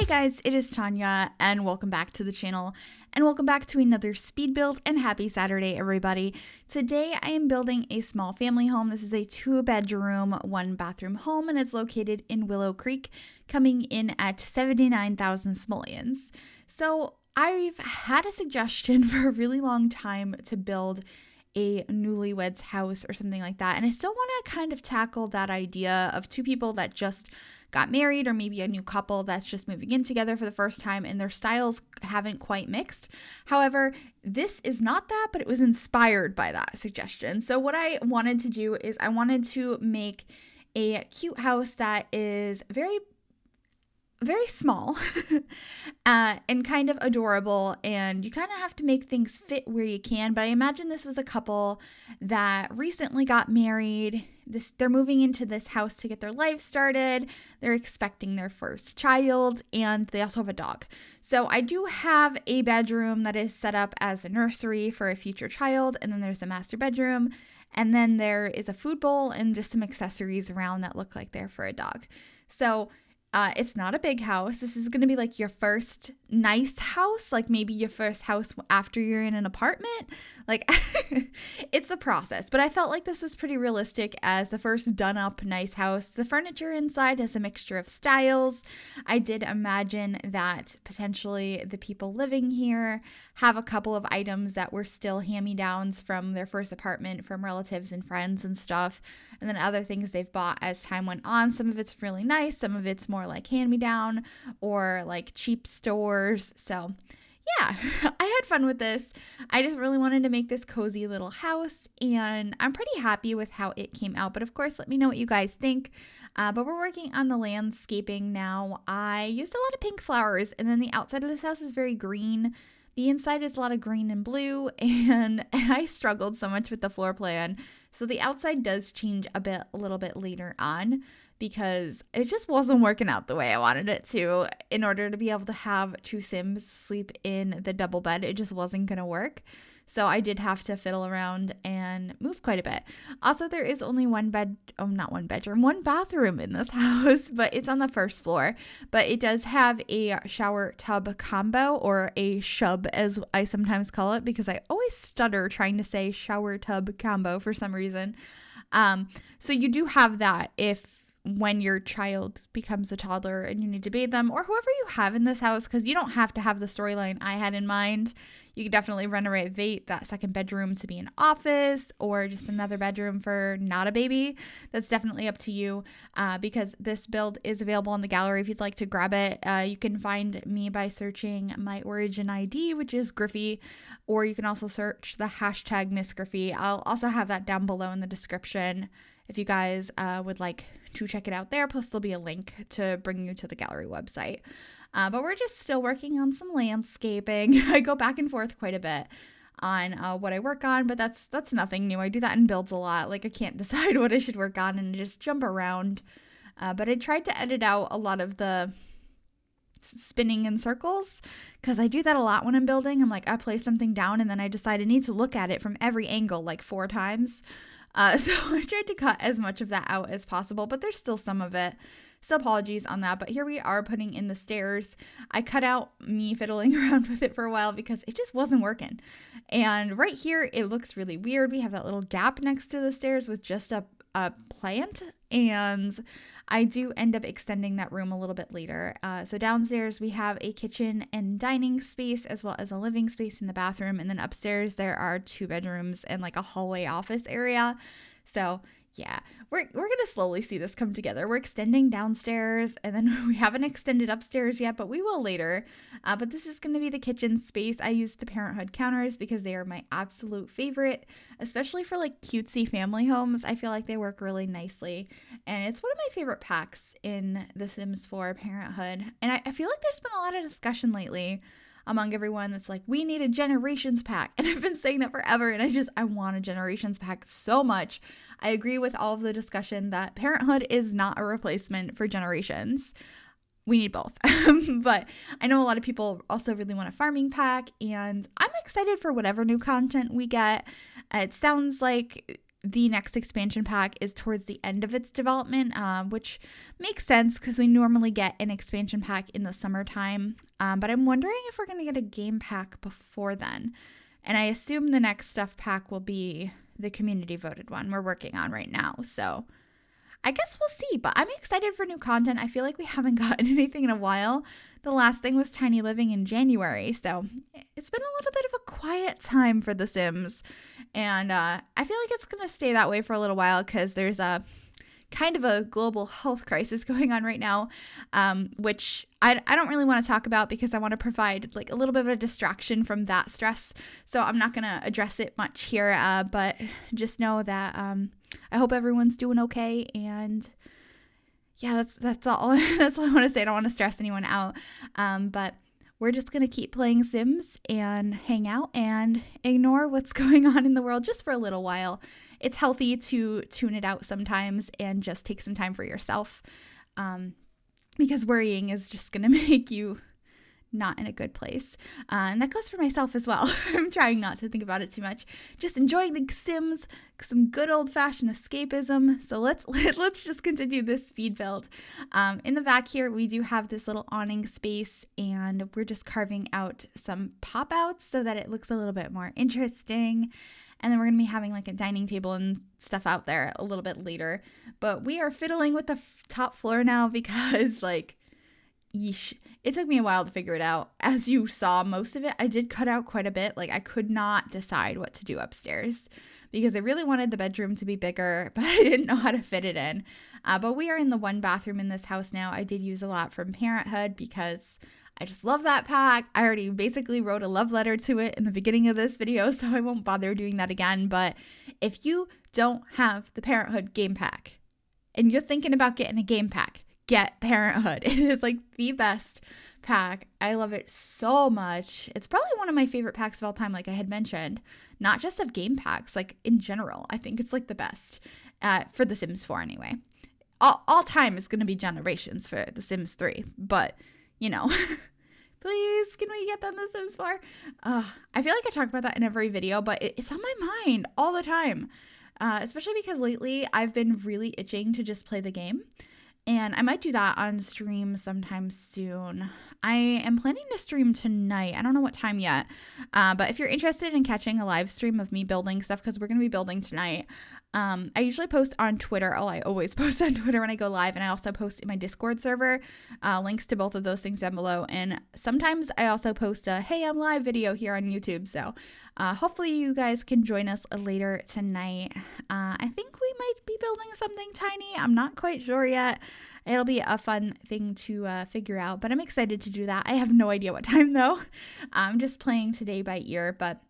Hey guys, it is Tanya, and welcome back to the channel, and welcome back to another speed build, and happy Saturday, everybody. Today, I am building a small family home. This is a 2-bedroom, 1-bathroom home, and it's located in Willow Creek, coming in at 79,000 simoleons. So, I've had a suggestion for a really long time to build a newlywed's house or something like that, and I still want to kind of tackle that idea of two people that just got married, or maybe a new couple that's just moving in together for the first time and their styles haven't quite mixed. However, this is not that, but it was inspired by that suggestion. So what I wanted to do is I wanted to make a cute house that is very small and kind of adorable, and you kind of have to make things fit where you can. But I imagine this was a couple that recently got married. They're moving into this house to get their life started. They're expecting their first child, and they also have a dog. So I do have a bedroom that is set up as a nursery for a future child, and then there's a master bedroom, and then there is a food bowl and just some accessories around that look like they're for a dog. So it's not a big house. This is going to be like your first nice house, like maybe your first house after you're in an apartment. Like, it's a process, but I felt like this is pretty realistic as the first done up nice house. The furniture inside has a mixture of styles. I did imagine that potentially the people living here have a couple of items that were still hand-me-downs from their first apartment, from relatives and friends and stuff, and then other things they've bought as time went on. Some of it's really nice, some of it's more like hand-me-down or like cheap stores. So yeah, I had fun with this. I just really wanted to make this cozy little house, and I'm pretty happy with how it came out. But of course, let me know what you guys think. But we're working on the landscaping now. I used a lot of pink flowers, and then the outside of this house is very green. The inside is a lot of green and blue, and I struggled so much with the floor plan. So the outside does change a little bit later on, because it just wasn't working out the way I wanted it to. In order to be able to have two Sims sleep in the double bed, it just wasn't going to work. So I did have to fiddle around and move quite a bit. Also, there is only one bathroom in this house, but it's on the first floor. But it does have a shower tub combo, or a shub as I sometimes call it, because I always stutter trying to say shower tub combo for some reason. So you do have that when your child becomes a toddler and you need to bathe them, or whoever you have in this house, because you don't have to have the storyline I had in mind. You could definitely renovate that second bedroom to be an office, or just another bedroom for not a baby. That's definitely up to you, because this build is available on the gallery if you'd like to grab it. You can find me by searching my origin ID, which is Gryphi, or you can also search the hashtag MsGryphi. I'll also have that down below in the description if you guys would like to check it out there. Plus, there'll be a link to bring you to the gallery website. But we're just still working on some landscaping. I go back and forth quite a bit on what I work on, but that's nothing new. I do that in builds a lot. Like, I can't decide what I should work on and just jump around. But I tried to edit out a lot of the spinning in circles, because I do that a lot when I'm building. I'm like, I place something down and then I decide I need to look at it from every angle like 4 times. So I tried to cut as much of that out as possible, but there's still some of it. So apologies on that, but here we are putting in the stairs. I cut out me fiddling around with it for a while because it just wasn't working. And right here, it looks really weird. We have that little gap next to the stairs with just a plant, and I do end up extending that room a little bit later. So downstairs we have a kitchen and dining space, as well as a living space in the bathroom, and then upstairs there are 2 bedrooms and like a hallway office area. So yeah, we're gonna slowly see this come together. We're extending downstairs, and then we haven't extended upstairs yet, but we will later. But this is gonna be the kitchen space. I use the Parenthood counters because they are my absolute favorite, especially for like cutesy family homes. I feel like they work really nicely, and it's one of my favorite packs in The Sims 4 Parenthood. And I feel like there's been a lot of discussion lately among everyone that's like, we need a generations pack. And I've been saying that forever, and I want a generations pack so much. I agree with all of the discussion that Parenthood is not a replacement for generations. We need both. But I know a lot of people also really want a farming pack, and I'm excited for whatever new content we get. It sounds like the next expansion pack is towards the end of its development, which makes sense because we normally get an expansion pack in the summertime. But I'm wondering if we're going to get a game pack before then. And I assume the next stuff pack will be the community voted one we're working on right now. So I guess we'll see, but I'm excited for new content. I feel like we haven't gotten anything in a while. The last thing was Tiny Living in January, so it's been a little bit of a quiet time for The Sims, and I feel like it's going to stay that way for a little while because there's a kind of a global health crisis going on right now, which I don't really want to talk about because I want to provide like a little bit of a distraction from that stress, so I'm not going to address it much here, but just know that I hope everyone's doing okay, and yeah, that's all. That's all I want to say. I don't want to stress anyone out, but we're just going to keep playing Sims and hang out and ignore what's going on in the world just for a little while. It's healthy to tune it out sometimes and just take some time for yourself, because worrying is just going to make you not in a good place. And that goes for myself as well. I'm trying not to think about it too much. Just enjoying the Sims, some good old-fashioned escapism. So let's just continue this speed build. In the back here, we do have this little awning space, and we're just carving out some pop-outs so that it looks a little bit more interesting. And then we're going to be having like a dining table and stuff out there a little bit later. But we are fiddling with the top floor now because like, yeesh. It took me a while to figure it out. As you saw, most of it, I did cut out quite a bit. Like I could not decide what to do upstairs because I really wanted the bedroom to be bigger, but I didn't know how to fit it in. But we are in the 1 bathroom in this house now. I did use a lot from Parenthood because I just love that pack. I already basically wrote a love letter to it in the beginning of this video, so I won't bother doing that again. But if you don't have the Parenthood game pack and you're thinking about getting a game pack, get Parenthood. It is like the best pack. I love it so much. It's probably one of my favorite packs of all time, like I had mentioned, not just of game packs, like in general. I think it's like the best for The Sims 4 anyway. All time is going to be Generations for The Sims 3, but you know, please, can we get them The Sims 4? I feel like I talk about that in every video, but it's on my mind all the time, especially because lately I've been really itching to just play the game. And I might do that on stream sometime soon. I am planning to stream tonight. I don't know what time yet. But if you're interested in catching a live stream of me building stuff, because we're going to be building tonight, I usually post on Twitter. I always post on Twitter when I go live. And I also post in my Discord server. Links to both of those things down below. And sometimes I also post a, hey, I'm live video here on YouTube. So hopefully you guys can join us later tonight. I think we might be building something tiny. I'm not quite sure yet. It'll be a fun thing to figure out, but I'm excited to do that. I have no idea what time though. I'm just playing today by ear, but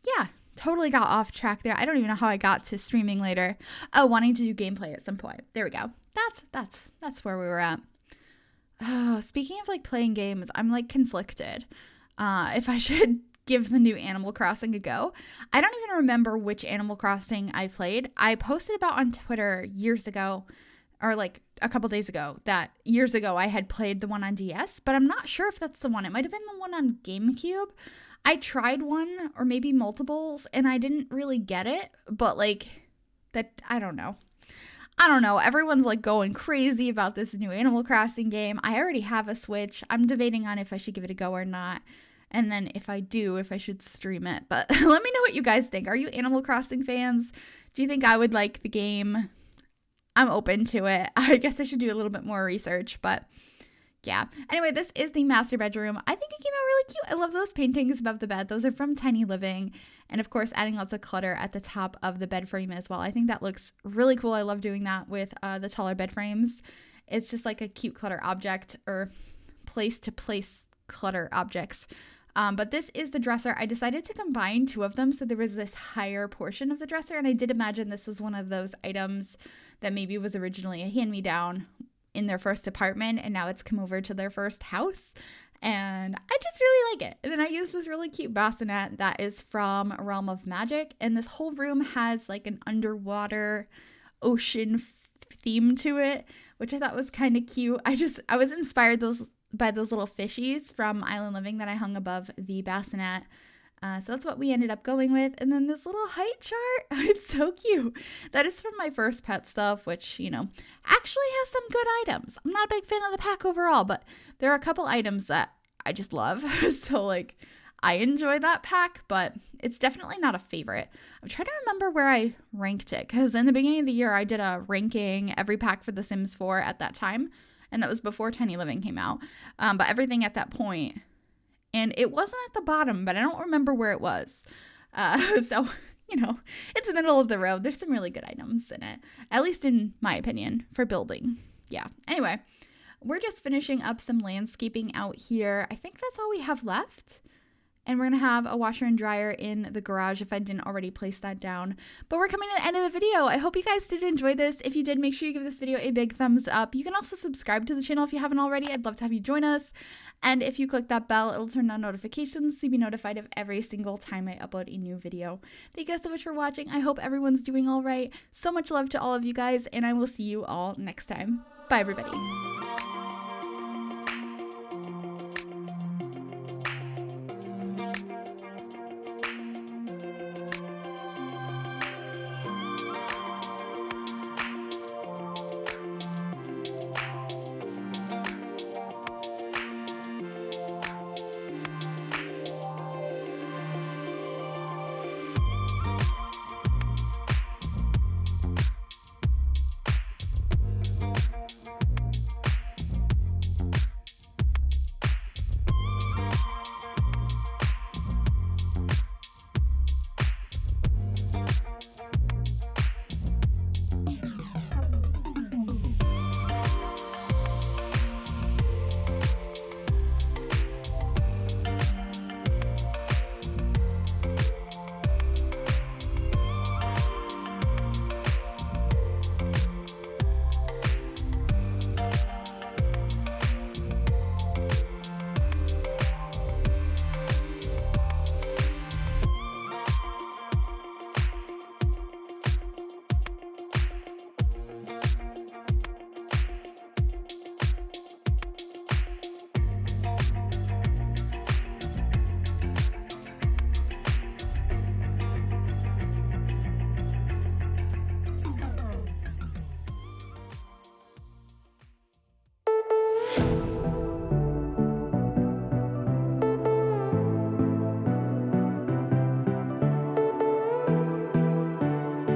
yeah, totally got off track there. I don't even know how I got to streaming later. Oh, wanting to do gameplay at some point. There we go. That's where we were at. Oh, speaking of like playing games, I'm like conflicted. If I should give the new Animal Crossing a go. I don't even remember which Animal Crossing I played. I posted about on Twitter years ago, or like a couple days ago, that years ago I had played the one on DS, but I'm not sure if that's the one. It might have been the one on GameCube. I tried one or maybe multiples and I didn't really get it, but like that, I don't know. Everyone's like going crazy about this new Animal Crossing game. I already have a Switch. I'm debating on if I should give it a go or not. And then if I do, if I should stream it. But let me know what you guys think. Are you Animal Crossing fans? Do you think I would like the game? I'm open to it. I guess I should do a little bit more research, but yeah. Anyway, this is the master bedroom. I think it came out really cute. I love those paintings above the bed. Those are from Tiny Living. And of course, adding lots of clutter at the top of the bed frame as well. I think that looks really cool. I love doing that with the taller bed frames. It's just like a cute clutter object, or place to place clutter objects. But this is the dresser. I decided to combine two of them, so there was this higher portion of the dresser, and I did imagine this was one of those items that maybe was originally a hand-me-down in their first apartment, and now it's come over to their first house, and I just really like it. And then I used this really cute bassinet that is from Realm of Magic, and this whole room has like an underwater ocean theme to it, which I thought was kind of cute. I was inspired by those little fishies from Island Living that I hung above the bassinet. So that's what we ended up going with. And then this little height chart, it's so cute. That is from my first pet stuff, which, you know, actually has some good items. I'm not a big fan of the pack overall, but there are a couple items that I just love. So like I enjoy that pack, but it's definitely not a favorite. I'm trying to remember where I ranked it, because in the beginning of the year, I did a ranking every pack for The Sims 4 at that time. And that was before Tiny Living came out. But everything at that point. And it wasn't at the bottom, but I don't remember where it was. So, you know, it's the middle of the road. There's some really good items in it, at least in my opinion, for building. Yeah. Anyway, we're just finishing up some landscaping out here. I think that's all we have left. And we're going to have a washer and dryer in the garage if I didn't already place that down. But we're coming to the end of the video. I hope you guys did enjoy this. If you did, make sure you give this video a big thumbs up. You can also subscribe to the channel if you haven't already. I'd love to have you join us. And if you click that bell, it'll turn on notifications so you'll be notified of every single time I upload a new video. Thank you guys so much for watching. I hope everyone's doing all right. So much love to all of you guys, and I will see you all next time. Bye, everybody.